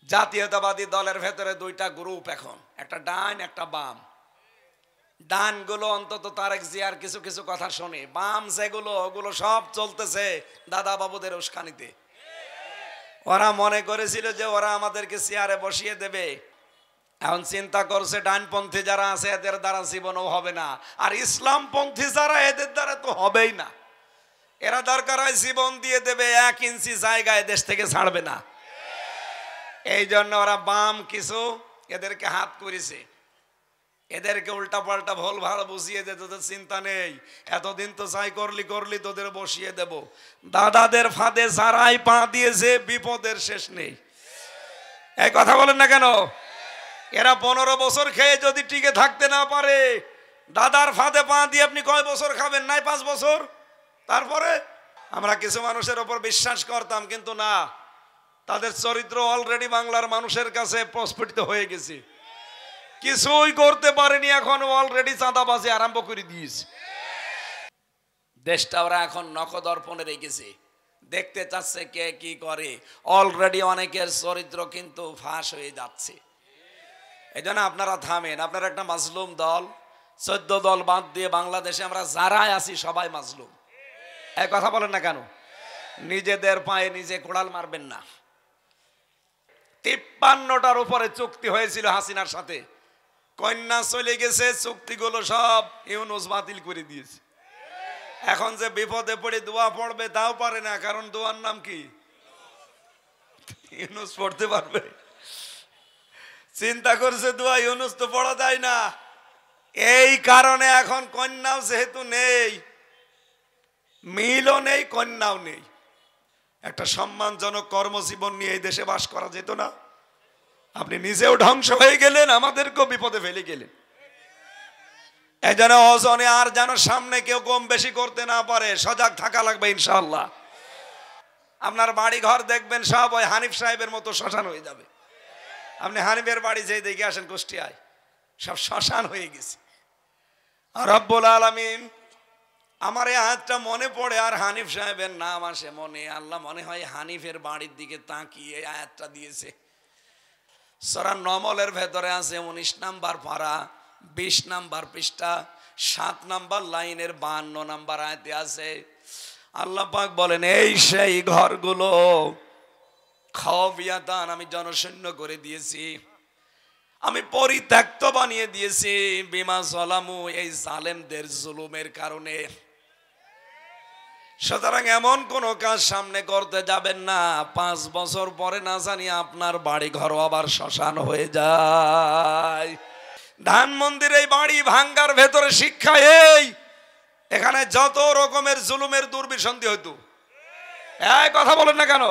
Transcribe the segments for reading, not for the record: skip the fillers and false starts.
জাতীয়তাবাদী দলের ভেতরে দুইটা গ্রুপ এখন, একটা ডান একটা বাম। ডান গুলো অন্তত তারেক জিয়ার কিছু কিছু কথা শোনে, বাম যেগুলো ওগুলো সব চলতেছে দাদা বাবুদের উস্কানিতে। ওরা মনে করেছিল যে ওরা আমাদেরকে চেয়ারে বসিয়ে দেবে, এখন চিন্তা করছে ডানপন্থী যারা আছে এদের দ্বারা জীবনও হবে না, আর ইসলামপন্থী যারা এদের দ্বারা তো হবেই না। এরা দরকার হয় জীবন দিয়ে দেবে, 1 ইঞ্চি জায়গায় দেশ থেকে ছাড়বে না। এই জন্য ওরা বাম কিছু এদেরকে হাত করেছে, এদেরকে উল্টা পাল্টা ভুল ভাল বুঝিয়ে দে, তোদের চিন্তা নেই, এতদিন তো যাই করলি তোদের বসিয়ে দেব। দাদাদের ফাঁদে যারাই পা দিয়েছে বিপদের শেষ নেই। এই কথা বলেন না কেন? এরা 15 বছর খেয়ে যদি টিকে থাকতে না পারে, দাদার ফাঁদে পা দিয়ে আপনি কয় বছর খাবেন? নাই 5 বছর। তারপরে আমরা কিছু মানুষের ওপর বিশ্বাস করতাম, কিন্তু না, তাদের চরিত্র অলরেডি বাংলার মানুষের কাছে প্রস্ফুটিত হয়ে গেছে। কিছুই করতে পারেনি, এখন অলরেডি চাঁদাবাজি আরম্ভ করে দিয়েছে। দেশটা ওরা এখন নখদর্পণে রেখেছে, দেখতে চাচ্ছে কে কি করে। অলরেডি অনেকের চরিত্র কিন্তু ফাঁস হয়ে যাচ্ছে। এই জন্য আপনারা থামেন, আপনারা একটা মাজলুম দল, 14 দল বাদ দিয়ে বাংলাদেশে আমরা যারাই আছি সবাই মাজলুম। এই কথা বলেন না কেন? নিজেদের পায়ে নিজে কোড়াল মারবেন না। 53টার উপরে চুক্তি হয়েছিল হাসিনার সাথে, কন্যা চলে গেছে, চুক্তিগুলো সব ইউনূস বাতিল করে দিয়েছে। এখন যে বিপদে পড়ে দোয়া পড়বে তাও পারে না, কারণ দোয়ার নাম কি? ইউনূস পড়তে পারবে? চিন্তা করছে দোয়া ইউনূস তো পড়া যায় না। এই কারণে এখন কন্যাও যেহেতু নেই, মিলও নেই, কন্যাও নেই, একটা সম্মানজনক কর্মজীবন নিয়ে এই দেশে বাস করা যেত না? আপনি নিজেও ধ্বংস হয়ে গেলেন, আমাদেরকেও বিপদে ফেলে গেলেন। এই জন্য ওজনে আর যেন সামনে কেউ কম বেশি করতে না পারে, সজাগ থাকা লাগবে ইনশাআল্লাহ। আপনার বাড়ি ঘর দেখবেন সব ওই হানিফ সাহেবের মতো শ্মশান হয়ে যাবে। আপনি হানিফের বাড়ি যেই দেখে আসেন কুষ্টিয়ায়, সব শ্মশান হয়ে গেছে। আর রব্বুল আলামিন, আমার এই আয়াতটা মনে পড়ে আর হানিফ সাহেবের নাম আসে মনে। আল্লাহ মনে হয় হানিফের বাড়ির দিকে তাকিয়ে এই আয়াতটা দিয়েছে। সূরা নমলের ভেতরে আছে 19 নাম্বার পারা, 20 নাম্বার পৃষ্ঠা, 7 নাম্বার লাইনের 52 নাম্বার আয়াতে আছে। আল্লাহ পাক বলেন, এই সেই ঘরগুলো খাওয়াবিয়াতান, আমি জনশূন্য করে দিয়েছি, আমি পরিত্যক্ত বানিয়ে দিয়েছি, বিমা জালামু, এই জালেমদের জুলুমের কারণে। সুতরাং এমন কোন কাজ সামনে করতে যাবেন না, 5 বছর পরে না জানি আপনার বাড়ি ঘর আবার শ্মশান হয়ে যায়। ধানমন্দির এই বাড়ি ভাঙ্গার ভেতরে শিক্ষা এই, এখানে যত রকমের জুলুমের দুর্বিসন্ধি হইতো। এই কথা বলেন না কেন?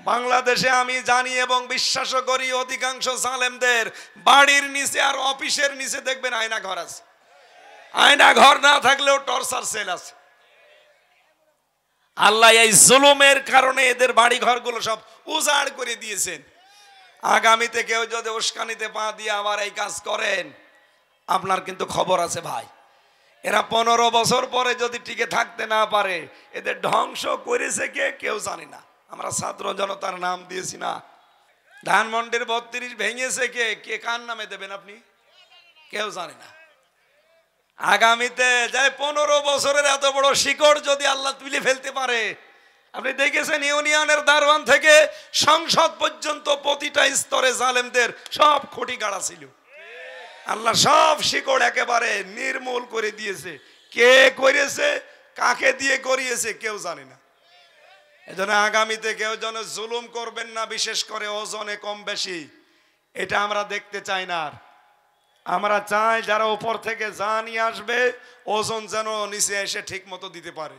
বাংলাদেশে আমি জানি এবং বিশ্বাসও করি অধিকাংশ জালেমদের বাড়ির নিচে আর অফিসের নিচে দেখবেন আয়না ঘর আছে। আয়না ঘর না থাকলেও টর্চার সেল আছে। আল্লাহ এই জুলুমের কারণে এদের বাড়ি ঘরগুলো সব উজাড় করে দিয়েছেন। আগামীতে কেউ যদি উস্কানিতে পা দিয়ে আবার এই কাজ করেন, আপনার কিন্তু খবর আছে ভাই। এরা 15 বছর পরে যদি টিকে থাকতে না পারে, এদের ধ্বংস করেছে কে কেউ জানে না। আমরা ছাত্র জনতার নাম দিয়েছি না। ধানমন্ডির 32 ভেঙেছে কে, কে কার নামে দেবেন আপনি? কেউ জানে না। আগামীতে যাই 15 বছরের এত বড় শিকড় যদি আল্লাহ তুলে ফেলতে পারে, আপনি দেখেছেন ইউনিয়নের দারওয়ান থেকে সংসদ পর্যন্ত প্রতিটা স্তরে জালেমদের সব খুঁটি গাড়া ছিল। আল্লাহ সব শিকড় একেবারে নির্মূল করে দিয়েছে। কে করেছে, কাকে দিয়ে করিয়েছে কেউ জানে না। এজন্য আগামীতে কেউ যেন জুলুম করবেন না, বিশেষ করে ওজনে কম বেশি, এটা আমরা দেখতে চাই না। আমরা চাই যারা উপর থেকে যা নিয়ে আসবে ওজন যেন নিচে এসে ঠিক মতো দিতে পারে।